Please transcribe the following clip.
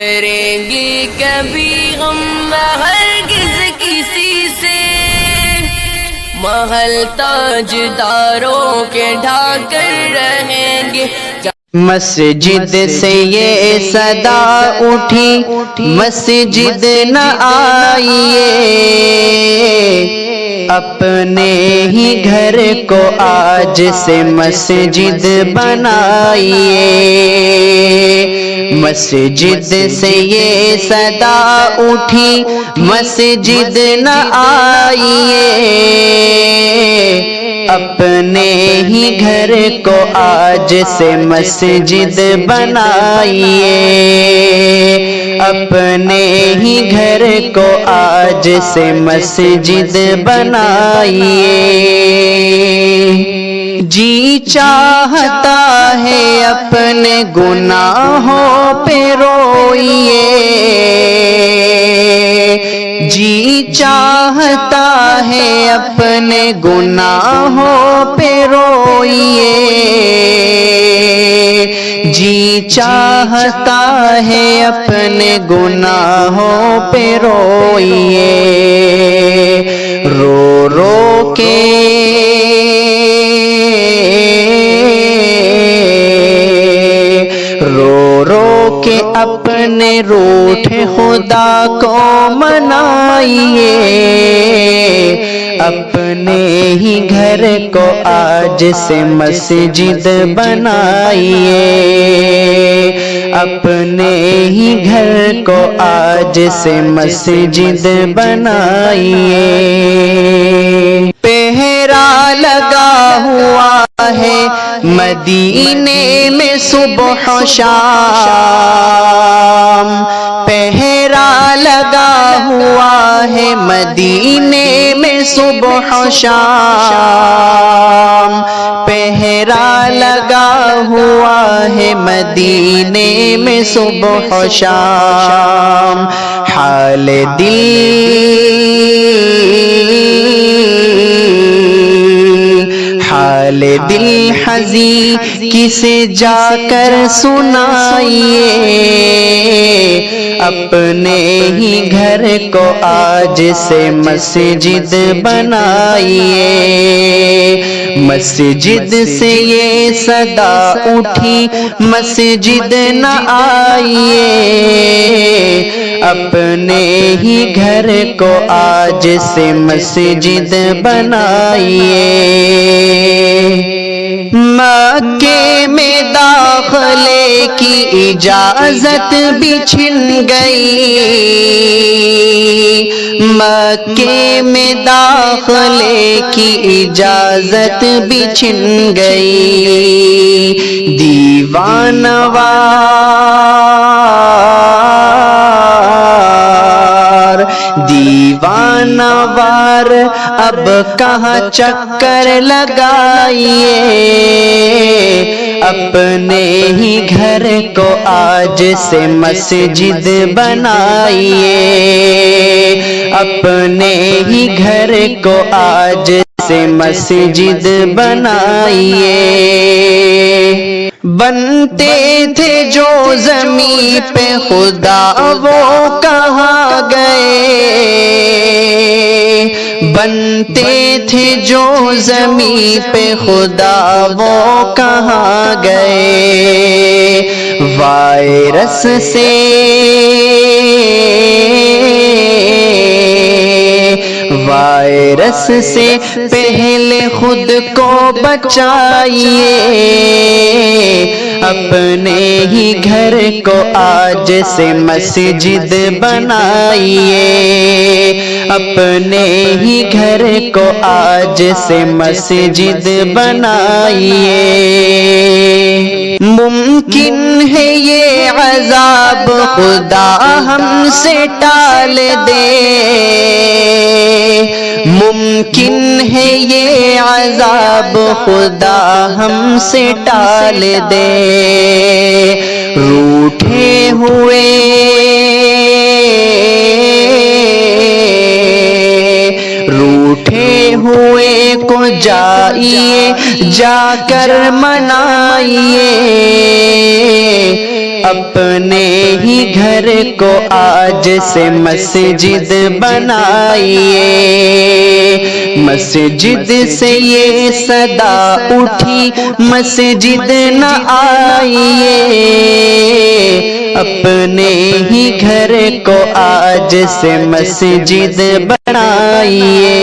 کریں گے کبھی غم ہرگز کسی سے، محل تاجداروں کے ڈھا کر رہیں گے۔ مسجد سے یہ صدا اٹھی مسجد نہ آئیے، اپنے ہی گھر کو آج سے مسجد بنائیے۔ مسجد سے یہ صدا اٹھی مسجد نہ آئیے، اپنے ہی گھر کو آج سے مسجد بنائیے، اپنے ہی گھر کو آج سے مسجد بنائیے۔ جی چاہتا ہے اپنے گناہوں پہ روئیے، جی چاہتا ہے اپنے گناہوں پہ روئیے، جی چاہتا ہے اپنے گناہوں پہ روئیے۔ رو رو کے اپنے روٹھ خدا کو منائیے، اپنے ہی گھر کو آج سے مسجد بنائیے، اپنے ہی گھر کو آج سے مسجد بنائیے۔ پہرا لگا ہوا ہے مدینے میں صبح و شام، پہرا لگا ہوا ہے مدینے میں صبح و شام، پہرا لگا ہوا ہے مدینے میں صبح و شام۔ حال دل حزین کسے جا کر سنائیے، اپنے ہی گھر کو آج سے مسجد بنائیے۔ مسجد سے یہ صدا اٹھی مسجد نہ آئیے، اپنے ہی گھر کو آج سے مسجد بنائیے۔ مکے میں داخلے کی اجازت بھی چھن گئی، مکے میں داخلے کی اجازت بھی چھن گئی۔ دیوان وار اب کہاں چکر لگائیے، اپنے ہی گھر کو آج سے مسجد بنائیے، اپنے ہی گھر کو آج سے مسجد بنائیے۔ بنتے تھے جو زمین پہ خدا وہ کہاں گئے، بنتے تھے جو زمین پہ خدا وہ کہاں گئے۔ وائرس سے پہلے خود کو بچائیے، اپنے ہی گھر کو آج سے مسجد بنائیے، اپنے ہی گھر کو آج سے مسجد بنائیے۔ ممکن ہے یہ عذاب خدا ہم سے ٹال دے، ممکن ہے یہ عذاب خدا ہم سے ٹال دے۔ روٹھے ہوئے کو جائیے جا کر منائیے، اپنے ہی گھر کو آج سے مسجد بنائیے، مسجد سے یہ صدا اٹھی مسجد نہ آئیے، اپنے ہی گھر کو آج سے مسجد بنائیے،